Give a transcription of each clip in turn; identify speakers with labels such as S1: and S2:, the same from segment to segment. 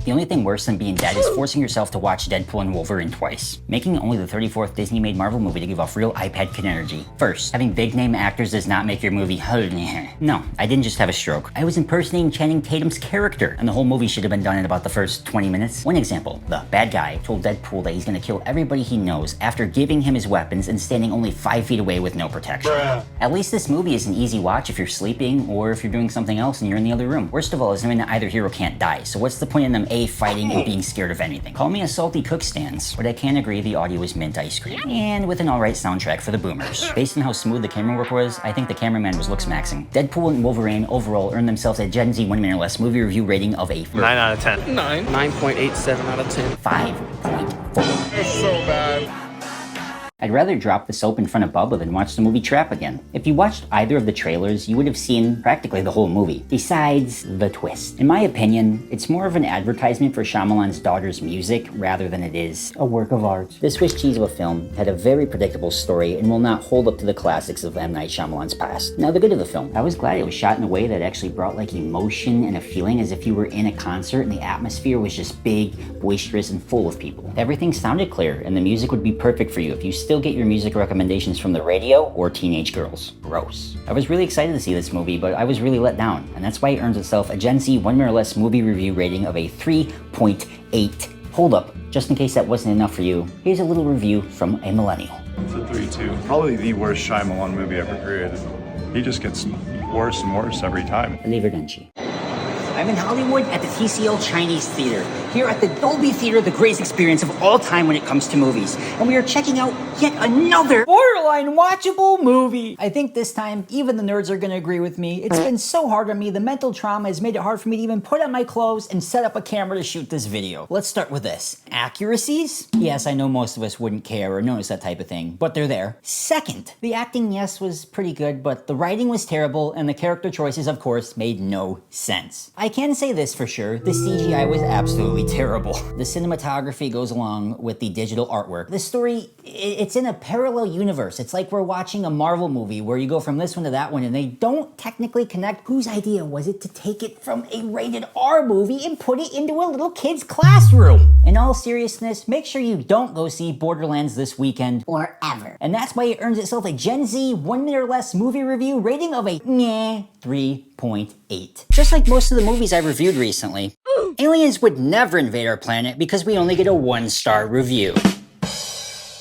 S1: The only thing worse than being dead is forcing yourself to watch Deadpool and Wolverine twice, making only the 34th Disney-made Marvel movie to give off real iPad kid energy. First, having big-name actors does not make your movie no, I didn't just have a stroke. I was impersonating Channing Tatum's character, and the whole movie should have been done in about the first 20 minutes. One example, the bad guy told Deadpool that he's gonna kill everybody he knows after giving him his weapons and standing only 5 feet away with no protection. At least this movie is an easy watch if you're sleeping or if you're doing something else and you're in the other room. Worst of all is knowing that either hero can't die, so what's the point in them A, fighting and being scared of anything? Call me a salty cook stans, but I can agree the audio is mint ice cream. And with an alright soundtrack for the boomers. Based on how smooth the camera work was, I think the cameraman was looks maxing. Deadpool and Wolverine overall earned themselves a Gen Z 1 minute or less movie review rating of a
S2: 9 out of 10.
S3: 9. 9.87 out of 10.
S1: 5.4.
S3: It's so bad.
S1: I'd rather drop the soap in front of Bubba than watch the movie Trap again. If you watched either of the trailers, you would have seen practically the whole movie, besides the twist. In my opinion, it's more of an advertisement for Shyamalan's daughter's music rather than it is a work of art. This Swiss cheese of a film had a very predictable story and will not hold up to the classics of M. Night Shyamalan's past. Now, the good of the film, I was glad it was shot in a way that actually brought like emotion and a feeling as if you were in a concert and the atmosphere was just big, boisterous, and full of people. Everything sounded clear and the music would be perfect for you if you still get your music recommendations from the radio or teenage girls. Gross. I was really excited to see this movie, but I was really let down, and that's why it earns itself a Gen Z 1 minute or less movie review rating of a 3.8. Hold up, just in case that wasn't enough for you, here's a little review from a millennial.
S4: It's a 3-2. Probably the worst Shyamalan movie ever created. He just gets worse and worse every time.
S1: Arrivederci. I'm in Hollywood at the TCL Chinese Theater, here at the Dolby Theater, the greatest experience of all time when it comes to movies. And we are checking out yet another borderline watchable movie. I think this time, even the nerds are gonna agree with me. It's been so hard on me, the mental trauma has made it hard for me to even put on my clothes and set up a camera to shoot this video. Let's start with this. Accuracies? Yes, I know most of us wouldn't care or notice that type of thing, but they're there. Second, the acting, yes, was pretty good, but the writing was terrible, and the character choices, of course, made no sense. I can say this for sure, the CGI was absolutely terrible. The cinematography goes along with the digital artwork. The story, it's in a parallel universe. It's like we're watching a Marvel movie where you go from this one to that one and they don't technically connect. Whose idea was it to take it from a rated R movie and put it into a little kid's classroom? In all seriousness, make sure you don't go see Borderlands this weekend or ever. And that's why it earns itself a Gen Z 1 minute or less movie review rating of a 3.8. Just like most of the movies I've reviewed recently, aliens would never invade our planet because we only get a 1-star review.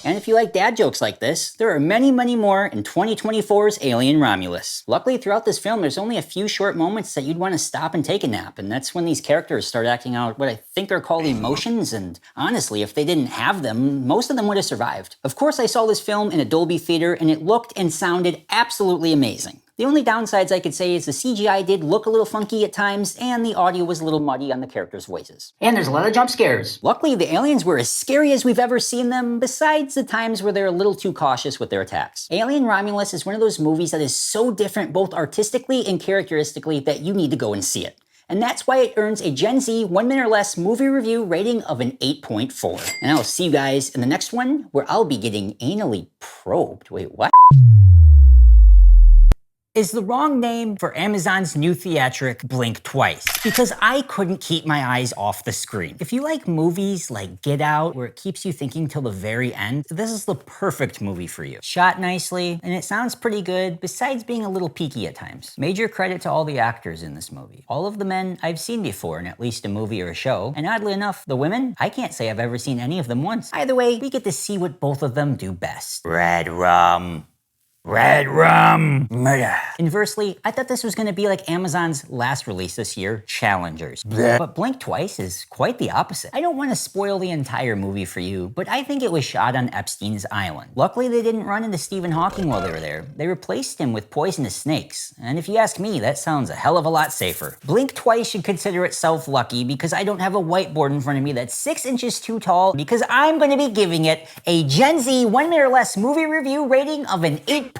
S1: And if you like dad jokes like this, there are many, many more in 2024's Alien Romulus. Luckily, throughout this film, there's only a few short moments that you'd want to stop and take a nap, and that's when these characters start acting out what I think are called emotions, and honestly, if they didn't have them, most of them would have survived. Of course, I saw this film in a Dolby theater, and it looked and sounded absolutely amazing. The only downsides I could say is the CGI did look a little funky at times, and the audio was a little muddy on the characters' voices. And there's a lot of jump scares. Luckily, the aliens were as scary as we've ever seen them, besides the times where they're a little too cautious with their attacks. Alien Romulus is one of those movies that is so different both artistically and characteristically that you need to go and see it. And that's why it earns a Gen Z 1 minute or less movie review rating of an 8.4. And I'll see you guys in the next one, where I'll be getting anally probed. Wait, what? Is the wrong name for Amazon's new theatric Blink Twice, because I couldn't keep my eyes off the screen. If you like movies like Get Out, where it keeps you thinking till the very end, this is the perfect movie for you. Shot nicely, and it sounds pretty good, besides being a little peaky at times. Major credit to all the actors in this movie. All of the men I've seen before in at least a movie or a show, and oddly enough, the women, I can't say I've ever seen any of them once. Either way, we get to see what both of them do best. Red rum. Red rum! Murder! Inversely, I thought this was gonna be like Amazon's last release this year, Challengers. Blech. But Blink Twice is quite the opposite. I don't want to spoil the entire movie for you, but I think it was shot on Epstein's Island. Luckily, they didn't run into Stephen Hawking while they were there. They replaced him with poisonous snakes. And if you ask me, that sounds a hell of a lot safer. Blink Twice should consider itself lucky because I don't have a whiteboard in front of me that's 6 inches too tall, because I'm gonna be giving it a Gen Z 1 minute or less movie review rating of an 8.1.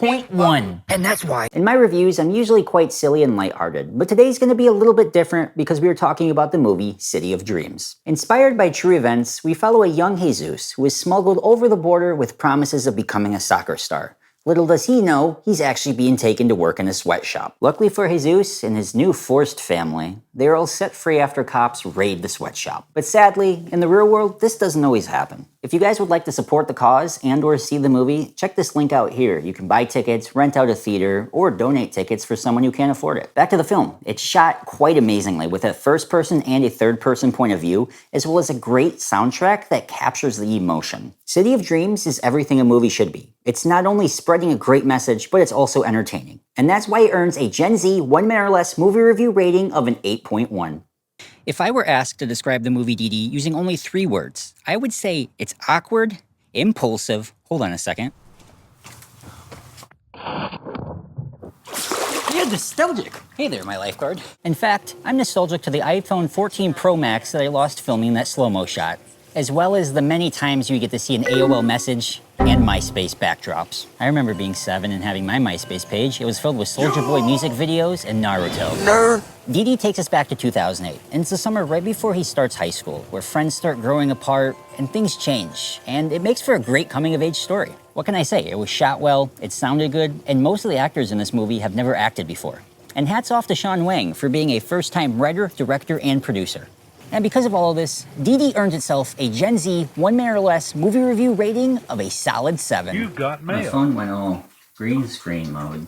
S1: And that's why. In my reviews, I'm usually quite silly and lighthearted, but today's gonna be a little bit different because we are talking about the movie City of Dreams. Inspired by true events, we follow a young Jesus who is smuggled over the border with promises of becoming a soccer star. Little does he know, he's actually being taken to work in a sweatshop. Luckily for Jesus and his new forced family, they're all set free after cops raid the sweatshop. But sadly, in the real world, this doesn't always happen. If you guys would like to support the cause and or see the movie, check this link out here. You can buy tickets, rent out a theater, or donate tickets for someone who can't afford it. Back to the film. It's shot quite amazingly with a first person and a third person point of view, as well as a great soundtrack that captures the emotion. City of Dreams is everything a movie should be. It's not only spreading a great message, but it's also entertaining. And that's why it earns a Gen Z 1 minute or less movie review rating of an 8.1. If I were asked to describe the movie Dìdi using only 3 words, I would say it's awkward, impulsive, hold on a second. You're nostalgic. Hey there, my lifeguard. In fact, I'm nostalgic to the iPhone 14 Pro Max that I lost filming that slow-mo shot, as well as the many times you get to see an AOL message and MySpace backdrops. I remember being 7 and having my MySpace page. It was filled with Soulja Boy music videos and Naruto. Nerd. Dìdi takes us back to 2008, and it's the summer right before he starts high school, where friends start growing apart and things change, and it makes for a great coming-of-age story. What can I say? It was shot well, it sounded good, and most of the actors in this movie have never acted before. And hats off to Sean Wang for being a first-time writer, director, and producer. And because of all of this, Dìdi earns itself a Gen Z 1 minute or less movie review rating of a solid 7.
S2: You've got mail.
S1: My phone went all green screen mode.